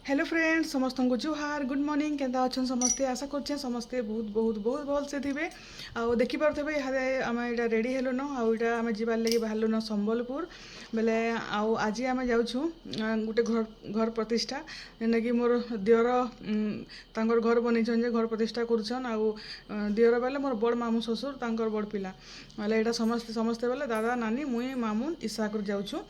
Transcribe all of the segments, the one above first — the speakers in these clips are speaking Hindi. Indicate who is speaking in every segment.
Speaker 1: हेलो फ्रेंड्स समस्त को जुहार गुड मॉर्निंग केंता अच्छा समस्ते आशा करछे समस्ते बहुत बहुत बहुत भल से थे आउ देखी पारे यहाँ आम यहाँ रेडी हेलु न आउ यहाँ आम जीवार लगे बाहर न संबलपुर बेले आउ आज आम जाऊँ गोटे घर घर प्रतिष्ठा जेनटा कि मोर दियर तांकर घर बनईछन जे घर प्रतिष्ठा करुछन आउ दियर बेले मोर बड़ मामू ससुर तांकर बड़ पिला बेले यहाँ समस्ते समस्ते बेले दादा नानी मुई मामू ईसा कर जाऊँ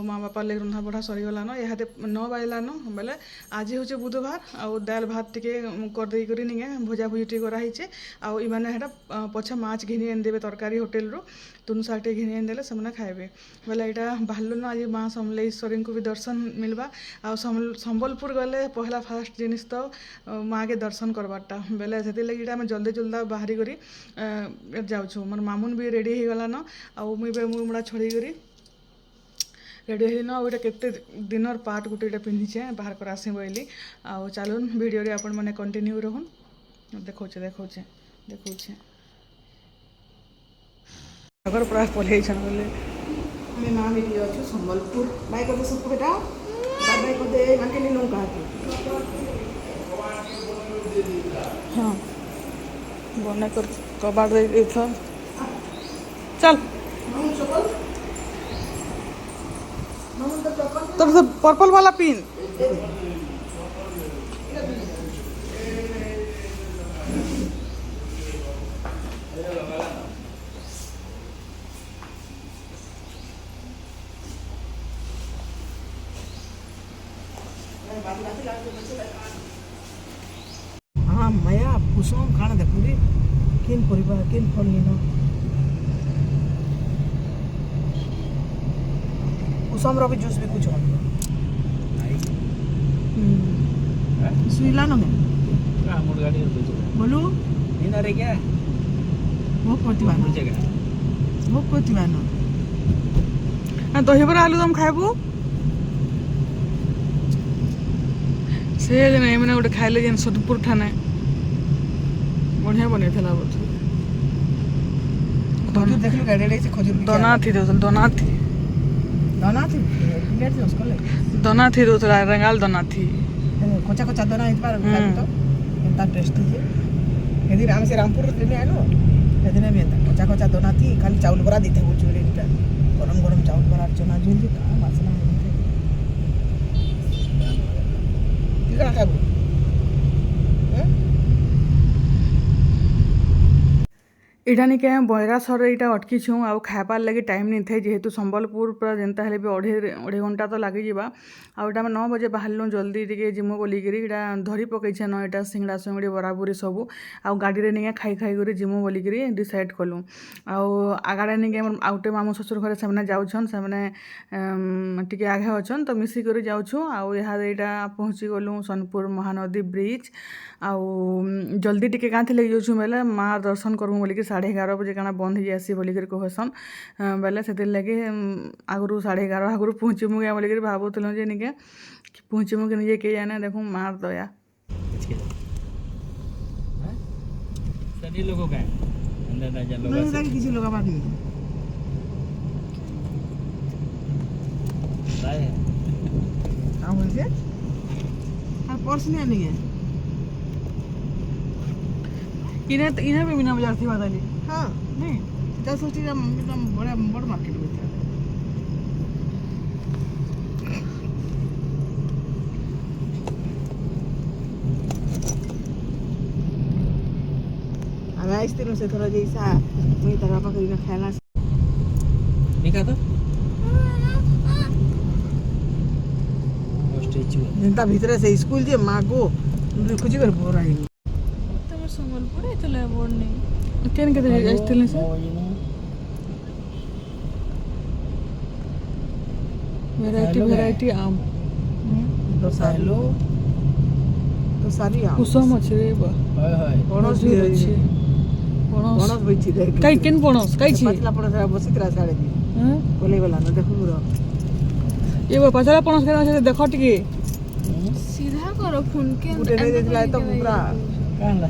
Speaker 1: माँ बापा लगे रंधा बढ़ा सरीगलान यहाँ 9 बजलान बेले आज हूँ बुधवार आउ दाल भात टे करदे निगे भजा भुजी टे कराई आउ इमाने हेटा पछा माछ घिनी आनदेवे तरकारी होटेल रू तुन शाग टे घिनी आनदेले से खाइबे बोले यहाँ बाहर आज माँ समलेश्वरी को भी दर्शन मिलवा आउ संबलपुर गले पहला फास्ट जिनिस तो माँ के दर्शन करवाटा बेले से लगे आम जल्दी जल्दी बाहरी करी जाऊँ मोर मामून भी रेडी हो गलान आउ मुझे मुड़ा छड़ी करी रेडी हेली न गोटे केते दिनर पार्ट गोटे पिंधिचे बाहर कर आसी बोली आउ चलून वीडियो रे आपण माने कंटिन्यू रहन देखौछे देखौछे देखौछे अगर पूरा पले छन बोले मैं नाम एटी अछि संबलपुर बाय कर सब बेटा बाय बाय कर दे माने नी नो कहा हां बने कर कबाड़ दे था चल तो पर्पल वाला पिन हाँ माया कुसुम खाना देखुरी किन परिवार किन फल लीन कुसुम रो भी जूस भी कुछ सुईला न
Speaker 2: मोर गाड़ी
Speaker 1: बोलू
Speaker 2: इन रे क्या
Speaker 1: वो प्रतिमान
Speaker 2: जगह
Speaker 1: वो प्रतिमान दही बरा आलू दम खाइबू से नहीं मैंने गोटे खाइले जेन सोदपुर ठाने बढ़िया बने थला बोल
Speaker 2: खजूर देख लो गाड़ी से खजूर
Speaker 1: दोना थी दोना थी
Speaker 2: दाना थी प्लेट थी उसको ले
Speaker 1: दोना थी दूसरा रंगाल दोना थी
Speaker 2: कोचा कोचा दाना इत बार तो एंता टेस्टी है यदि राम से रामपुर लेने आलो यदि नहीं एंता कोचा कोचा दाना थी खाली चावल बरा देते वो चूरे का गरम गरम चावल बरा चना झोल का मसाला है क्या खाबो
Speaker 1: इटा निके बयरासर यहाँ अटकीछूँ आउ खाबार लगे टाइम नहीं थे जेहेतु संबलपुर पूरा जेनता हेले भी अढ़े घंटा तो लगे जावा आउ 9 बजे बाहरलु जल्दी टे जिमु बोलिकी यहाँ धरी पकईछे न यहाँ सिंगड़ा सिंगड़ी बराबरी सबू आउ गाड़ी में खाई खाई कर जिमु बोलिकी डिसाइड कलु आउ आगाड़े निके आउटे मामू ससुर घरे से जाऊन से आगे अच्छन तो मिसिक जाऊँ आउ यहाँ पहुँची गलु सोनपुर महानदी ब्रिज आउ जल्दी टे क्या लगे जाऊँ बेले माँ दर्शन करूँ बोलिकी 11:30 बजे काना बंद हो जासी बोलिकर कहसन बेले से लगे आगु 11:30 आगु पहुँचमु क्या बोलिक भावुलु जे निके पहुँचमु कि निजे के जाने देखूँ मार दया
Speaker 2: सभी लोगों का अंदर ना जा लोग
Speaker 1: नहीं किसी लोग बाकी
Speaker 2: राय
Speaker 1: हां बोल से पर्स नहीं है इन्हें भी मीना बाजार थी बादली हाँ नहीं सीता सोची एकदम बड़ा बड़ मार्केट में था हमें इस तरह से थोड़ा जैसा वही तरह पकड़ी ना खाना
Speaker 2: निका तो स्टैचू
Speaker 1: जनता भीतर से स्कूल जे माँ को खुजी कर बोल रही
Speaker 3: संबलपुर आइतले बोर्ड नहीं
Speaker 1: केन के आइतले से वैरायटी आम
Speaker 2: तो सालो
Speaker 1: तो सारी आम कुसुम अछि रे बा
Speaker 2: हाय हाय
Speaker 1: पणस भी अछि पणस बैछि रे काई केन पणस काई छी पतला पणस बसितरा साड़े हां बोले वाला न देखु रो ये बा पतला पणस के देखो टिके
Speaker 3: सीधा करो फोन के
Speaker 1: उठे नहीं देखला तो पूरा
Speaker 2: कान ला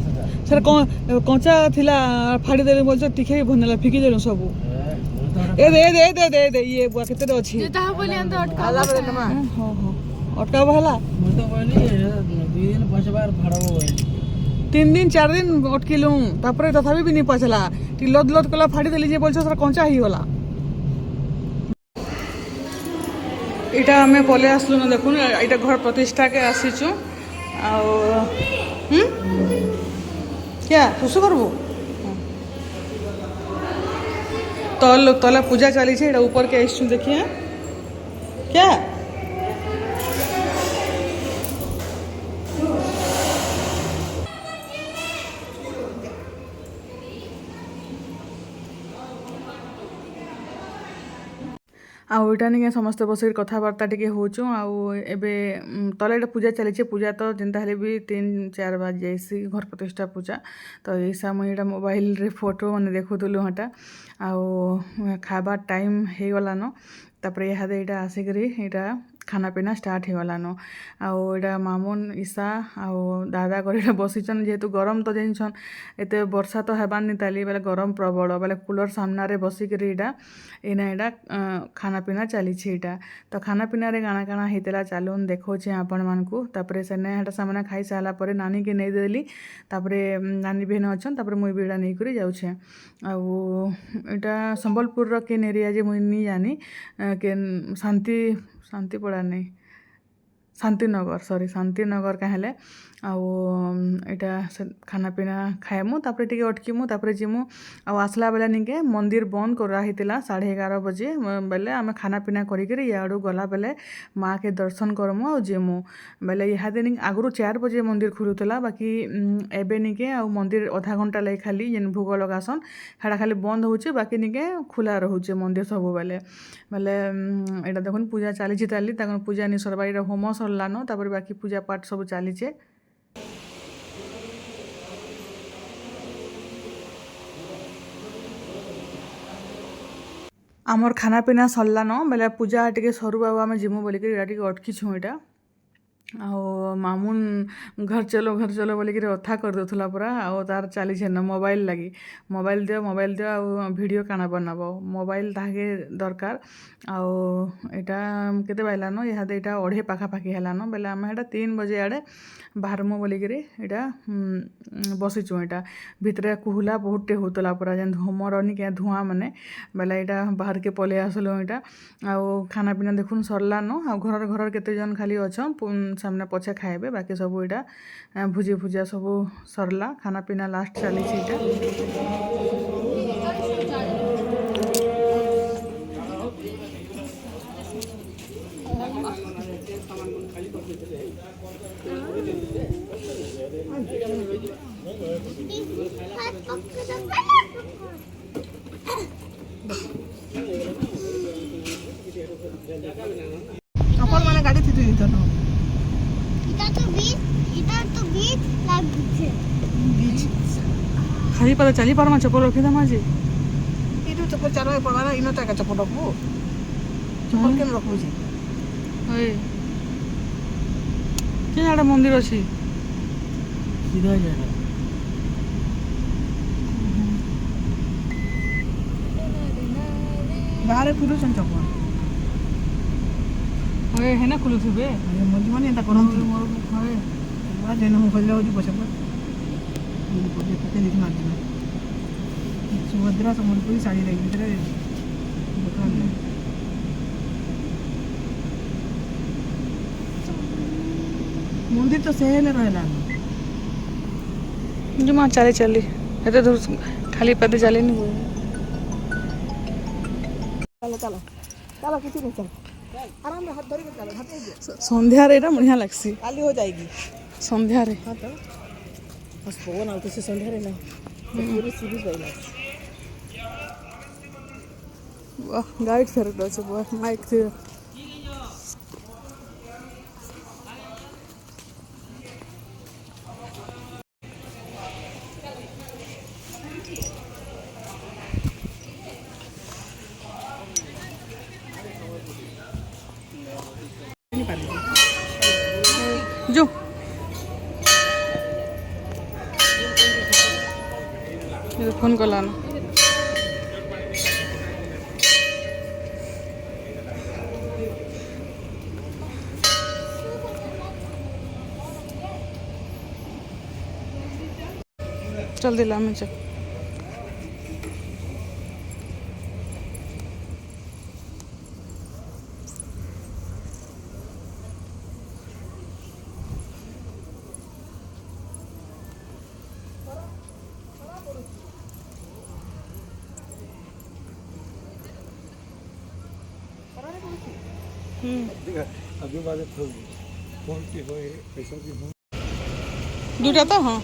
Speaker 1: सर कंचा थिला फाड़ी देले बोल टिके भनला फिकी देलो सब ए दे ये बुआ केते अछि
Speaker 3: जेता बोली अंदर अटका
Speaker 1: आला बरे तमा हां हां ଅଟକା ହେଲା
Speaker 2: ମୁଁ ତ କହିଲି 2 ଦିନ ପଛବାର ଭାଡ଼ବ କହିଲି
Speaker 1: 3 दिन 4 दिन अटकिलु तापर तथापि भी नहीं पचला टी लद लद कला फाड़ी देली जे बोलछ सर कंचा ही होला इटा हमें पले आसलु न देखुन इटा घर प्रतिष्ठा के आसीचु आ क्या सुसु करबो तले पूजा चली छे इटा ऊपर के आइछु देखिए क्या आउ इटा निके समस्त बसिक कथबार्ता टिके होचु आउ एबे तले इटा पूजा चलीचे पूजा तो जेनता हेले भी 3-4 बार जैसी घर प्रतिष्ठा पूजा तो ऐसा मुई इटा मोबाइल रे फोटो माने देखुतलु हटा आउ खाबा टाइम हे गलानो तापर इहादे इटा आसिकरी इटा खाना पीना स्टार्ट हो गलान आउ इटा मामुन ईशा आउ दादा कर बसीचन जेहेतु गरम तो जानछन एते वर्षा तो हेबार नहीं ताली बेले गरम प्रबल बेले कूलर सामने बसिकरी इटा एना इटा खाना पीना चली इटा तो खाना पीना रे गाना गाना होता चलून देखोचे आपण मानकू तापरे सेने हेटा सामने खाई सारा पर नानी के नहीं देली तापरे नानी बहन अच्छन तापरे मुई भी इटा नहीं करी जाउछे आउ इटा संबलपुर रो केन एरिया जे मुई नहीं जानी के शांति पड़ा नहीं शांतिनगर सॉरी शांतिनगर कहले आउ इटा खाना पीना खाएमु तापर टिके अटकीमु तापर जीमु आउ आसला बेला निके मंदिर बंद करा हितिला 11:30 बजे बेले आमे खाना पीना करिकरी याडू गला बेले माँ के दर्शन करमु आउ जेमु बेले इहादे निक आगुरु 4 बजे मंदिर खुलुतला बाकी एबे निके आउ मंदिर आधा घंटा लई खाली जेन भोग लगासन हेडा खाली बंद होचे बाकी निके खुला रहुचे मंदिर सब बेले बेले एटा देखुन पूजा चली ताली तक पूजा नि सरबा इटा होम सरलानो तापर बाकी पूजा पाठ सब चलीचे आमर खाना पीना सरलान बेले पूजा टिके सरू बाबा आम जिमु बोलिक इटा टिके अटकीछुँ इटा आओ मामुन घर चलो बोलिक अथा कर देउथला पूरा आओ तार चली न मोबाइल लगी मोबाइल दियो आओ वीडियो काना बनाबो मोबाइल ताके दरकार आओ एटा केते बाइलान इहादे एटा 2:30 पाखापाखि हेलान बेले आम एटा 3 बजे आड़े बाहरमु बोलिक एटा बसीचु एटा भितरे कुहुला बहुतटे होतला पूरा जेन धूमरनी के धुआं माने बेले एटा बाहर के पले आसलो एटा आओ खाना पीना देखुन सरलान आ घर केते जन खाली अछन सामने पछे खाइबे बाकी सब इटा भुजी भुजा सब सरला खाना पीना लास्ट चली इटा
Speaker 2: अपन माने गाड़ी थी तो न बीच
Speaker 1: खाली पता चली पारमा चप्पल रखी दमा जी
Speaker 2: इटू चप्पल चारो पड़वा ना इनो का चप्पल रखबो चप्पल केन रखबो जी
Speaker 1: ओए के जाडा मंदिर अछि
Speaker 2: सीधा जा बाहर पुरो सन चप्पल
Speaker 1: ओए हेना खुलुथिबे
Speaker 2: अरे मजी माने एता करन
Speaker 1: मोर होए
Speaker 2: बा जेन हम खोले होजी पछे पर ये पजे पते लिख मार दिना सुभद्रा संबलपुरी साड़ी लगी भीतर दुकान में मंदिर तो सेहेले रहला
Speaker 1: जुमा चली एते दूर खाली पदे चली नहीं
Speaker 2: चलो किसी नहीं चल आराम में हाथ धरी के चलो हाथ दे
Speaker 1: संध्या रे बढ़िया लगसी
Speaker 2: खाली हो जाएगी
Speaker 1: संध्या रे
Speaker 2: हां तो बस पवन आउते से संध्या रे ना पूरी सीरीज बैला
Speaker 1: वाह गाइड फेर दो छ वाह माइक थे जो ये फोन कला ना चल दिला में चल
Speaker 4: अभी वाले फोन की हो पैसा की हो
Speaker 1: दुटा तो हाँ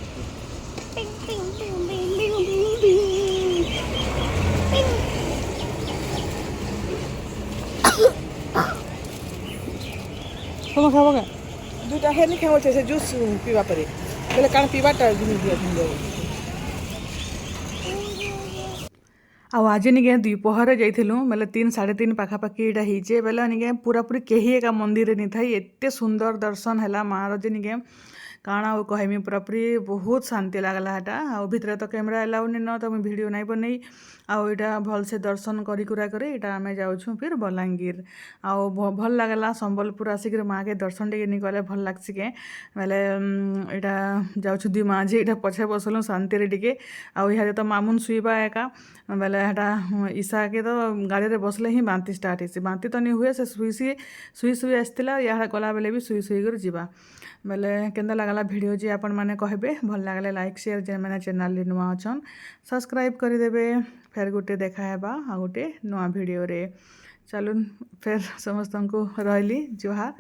Speaker 1: तुम खाओ क्या
Speaker 2: দুটা হে নি খাওয়া সে জুস পিবা পারে বলে কারণ পিবাটা জিনিস দিয়ে দিলে
Speaker 1: ଆଉ ଆଜି ନିକେ ଦ୍ୱିପହରେ ଯାଇଥିଲୁ ବେଲେ 3 3:30 ପାଖାପାଖି ଏଇଟା ହେଇଛେ ବେଲେ ନିକେ ପୁରାପୁରି କେହି ଏକା ମନ୍ଦିରରେ ନି ଥାଇ ଏତେ ସୁନ୍ଦର ଦର୍ଶନ ହେଲା ମାର ଯେ ନିକେ କାଣା ଆଉ କହିମି ପୁରାପୁରି ବହୁତ ଶାନ୍ତି ଲାଗଲା ହେଟା ଆଉ ଭିତରେ ତ କ୍ୟାମେରା ଏଲାଉ ନି ନ ତ ମୁଇଁ ଭିଡ଼ିଓ ନାଇଁ ବନେଇ ଆଉ ଏଇଟା ଭଲସେ ଦର୍ଶନ କରି କୁରା କରି ଏଇଟା ଆମେ ଯାଉଛୁ ଫିର୍ ବଲାଙ୍ଗୀର ଆଉ ଭଲ ଲାଗଲା ସମ୍ବଲପୁର ଆସିକିରି ମାଆକେ ଦର୍ଶନ ଟିକେ ନି କଲେ ଭଲ ଲାଗ୍ସି କେ ବେଲେ ଏଇଟା ଯାଉଛୁ ଦୁଇ ମା ଯେ ଏଇଟା ପଛେ ବସଲୁ ଶାନ୍ତିରେ ଟିକେ ଆଉ ଇହାଦେ ତ ମାମୁନ ଶୁଇବା ଏକା ବେଲେ ହେଟା ଇଶାକେ ତ ଗାଡ଼ିରେ ବସଲେ ହିଁ ବାନ୍ତି ଷ୍ଟାର୍ଟ ହେସି ବାନ୍ତି ତ ନି ହୁଏ ସେ ଶୁଇ ଶୁଇ ଆସିଥିଲା ଇହାଡ଼େ ଗଲାବେଲେ ବି ଶୁଇ ଶୁଇ କରି ଯିବା ବେଲେ କେନ୍ତା ଲାଗଲା ଭିଡ଼ିଓ ଯେ ଆପଣମାନେ କହିବେ ଭଲ ଲାଗଲେ ଲାଇକ୍ ସେୟାର ଯେମାନେ ଚ୍ୟାନେଲ୍ରେ ନୂଆ ଅଛନ୍ ସବସ୍କ୍ରାଇବ୍ କରିଦେବେ ଫେର୍ ଗୋଟେ ଦେଖା ହେବା ଆଉ ଗୋଟେ ନୂଆ ଭିଡ଼ିଓରେ ଚାଲୁନ୍ ଫେର୍ ସମସ୍ତଙ୍କୁ ରହିଲି ଜୁହାର